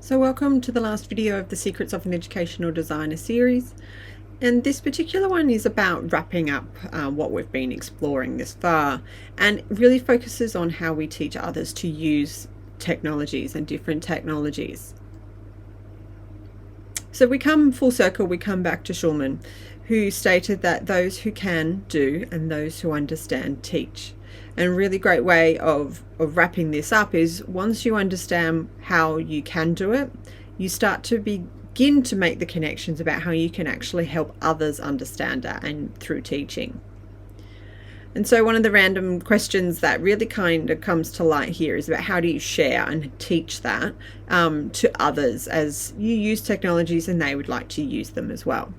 So welcome to the last video of the Secrets of an Educational Designer series, and this particular one is about wrapping up what we've been exploring this far, and it really focuses on how we teach others to use technologies and different technologies. So we come full circle, we come back to Schulman, who stated that those who can do and those who understand teach. And a really great way of wrapping this up is once you understand how you can do it, you start to begin to make the connections about how you can actually help others understand that and through teaching. And so one of the random questions that really kind of comes to light here is about how do you share and teach that to others as you use technologies and they would like to use them as well.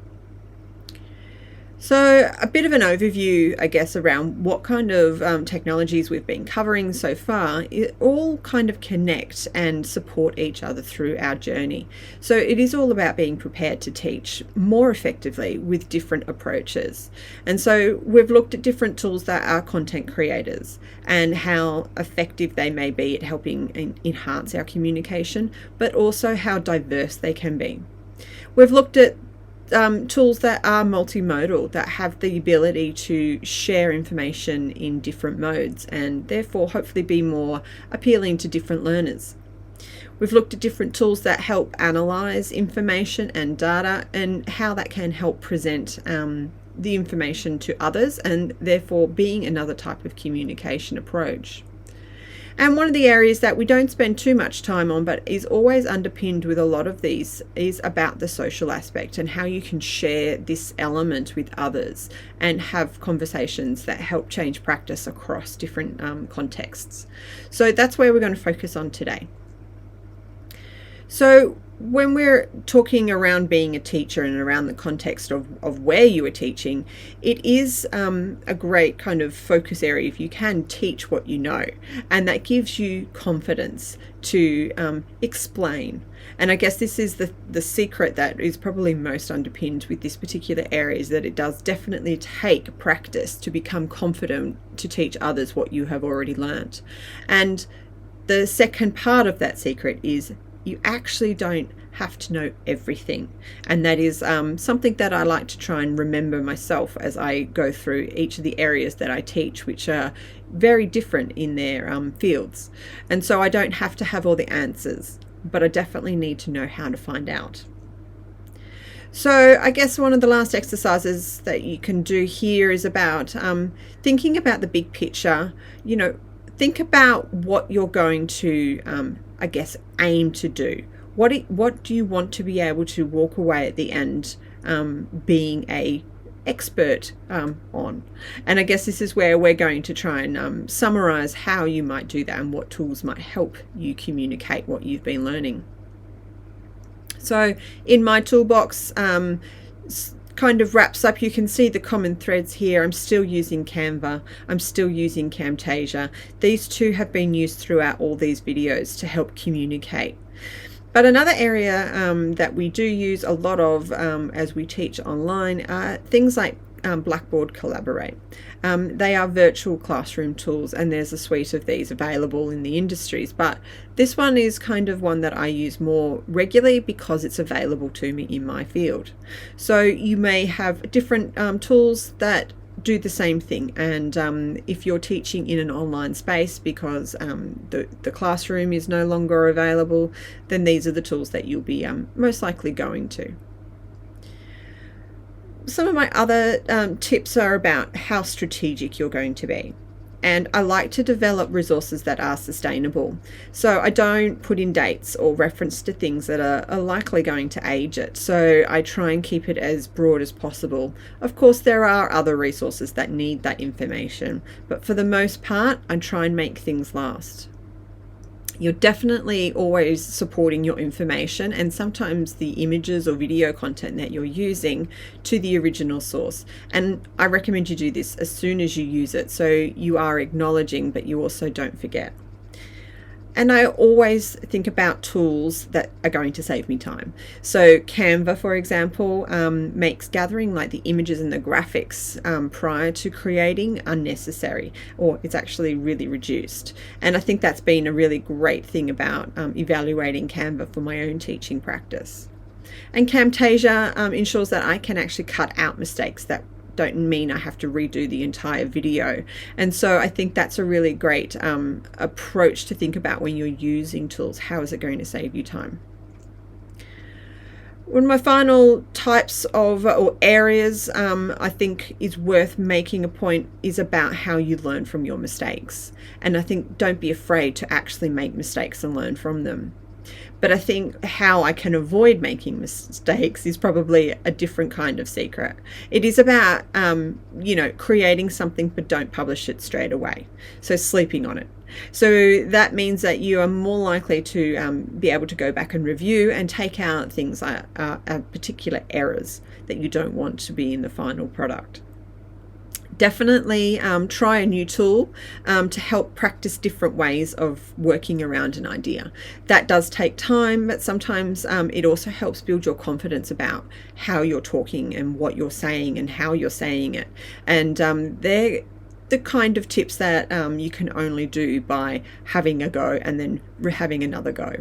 So a bit of an overview, I guess, around what kind of technologies we've been covering so far. It all kind of connect and support each other through our journey. So it is all about being prepared to teach more effectively with different approaches. And so we've looked at different tools that are content creators and how effective they may be at helping enhance our communication, but also how diverse they can be. We've looked at tools that are multimodal, that have the ability to share information in different modes and therefore hopefully be more appealing to different learners. We've looked at different tools that help analyze information and data and how that can help present the information to others and therefore being another type of communication approach. And one of the areas that we don't spend too much time on but is always underpinned with a lot of these is about the social aspect and how you can share this element with others and have conversations that help change practice across different contexts. So that's where we're going to focus on today. So when we're talking around being a teacher and around the context of where you are teaching, it is a great kind of focus area if you can teach what you know, and that gives you confidence to explain. And I guess this is the secret that is probably most underpinned with this particular area, is that it does definitely take practice to become confident to teach others what you have already learnt. And the second part of that secret is you actually don't have to know everything, and that is something that I like to try and remember myself as I go through each of the areas that I teach, which are very different in their fields. And so I don't have to have all the answers, but I definitely need to know how to find out. So I guess one of the last exercises that you can do here is about thinking about the big picture. You know, think about what you're going to I guess aim to do. What do you want to be able to walk away at the end being a expert on? And I guess this is where we're going to try and summarize how you might do that and what tools might help you communicate what you've been learning. So in my toolbox kind of wraps up, you can see the common threads here. I'm still using Canva, I'm still using Camtasia. These two have been used throughout all these videos to help communicate. But another area that we do use a lot of as we teach online are things like Blackboard Collaborate. They are virtual classroom tools, and there's a suite of these available in the industries, but this one is kind of one that I use more regularly because it's available to me in my field. So you may have different tools that do the same thing, and if you're teaching in an online space because the classroom is no longer available, then these are the tools that you'll be most likely going to. Some of my other tips are about how strategic you're going to be. And I like to develop resources that are sustainable. So I don't put in dates or reference to things that are likely going to age it. So I try and keep it as broad as possible. Of course, there are other resources that need that information, but for the most part, I try and make things last. You're definitely always supporting your information and sometimes the images or video content that you're using to the original source. And I recommend you do this as soon as you use it, so you are acknowledging, but you also don't forget. And I always think about tools that are going to save me time. So Canva, for example, makes gathering like the images and the graphics prior to creating unnecessary, or it's actually really reduced. And I think that's been a really great thing about evaluating Canva for my own teaching practice. And Camtasia ensures that I can actually cut out mistakes that don't mean I have to redo the entire video. And so I think that's a really great approach to think about when you're using tools. How is it going to save you time? One of my final types of or areas I think is worth making a point is about how you learn from your mistakes. And I think don't be afraid to actually make mistakes and learn from them. But I think how I can avoid making mistakes is probably a different kind of secret. It is about, creating something but don't publish it straight away. So sleeping on it. So that means that you are more likely to be able to go back and review and take out things like particular errors that you don't want to be in the final product. Definitely try a new tool to help practice different ways of working around an idea. That does take time, but sometimes it also helps build your confidence about how you're talking and what you're saying and how you're saying it. And they're the kind of tips that you can only do by having a go and then having another go.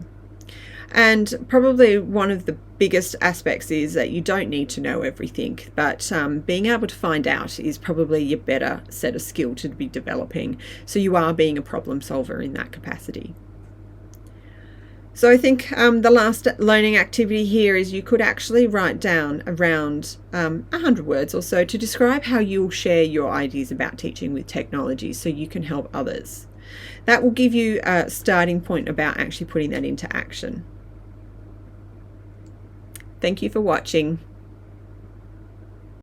And probably one of the biggest aspects is that you don't need to know everything, but being able to find out is probably your better set of skill to be developing. So you are being a problem solver in that capacity. So I think the last learning activity here is you could actually write down around 100 words or so to describe how you'll share your ideas about teaching with technology so you can help others. That will give you a starting point about actually putting that into action. Thank you for watching.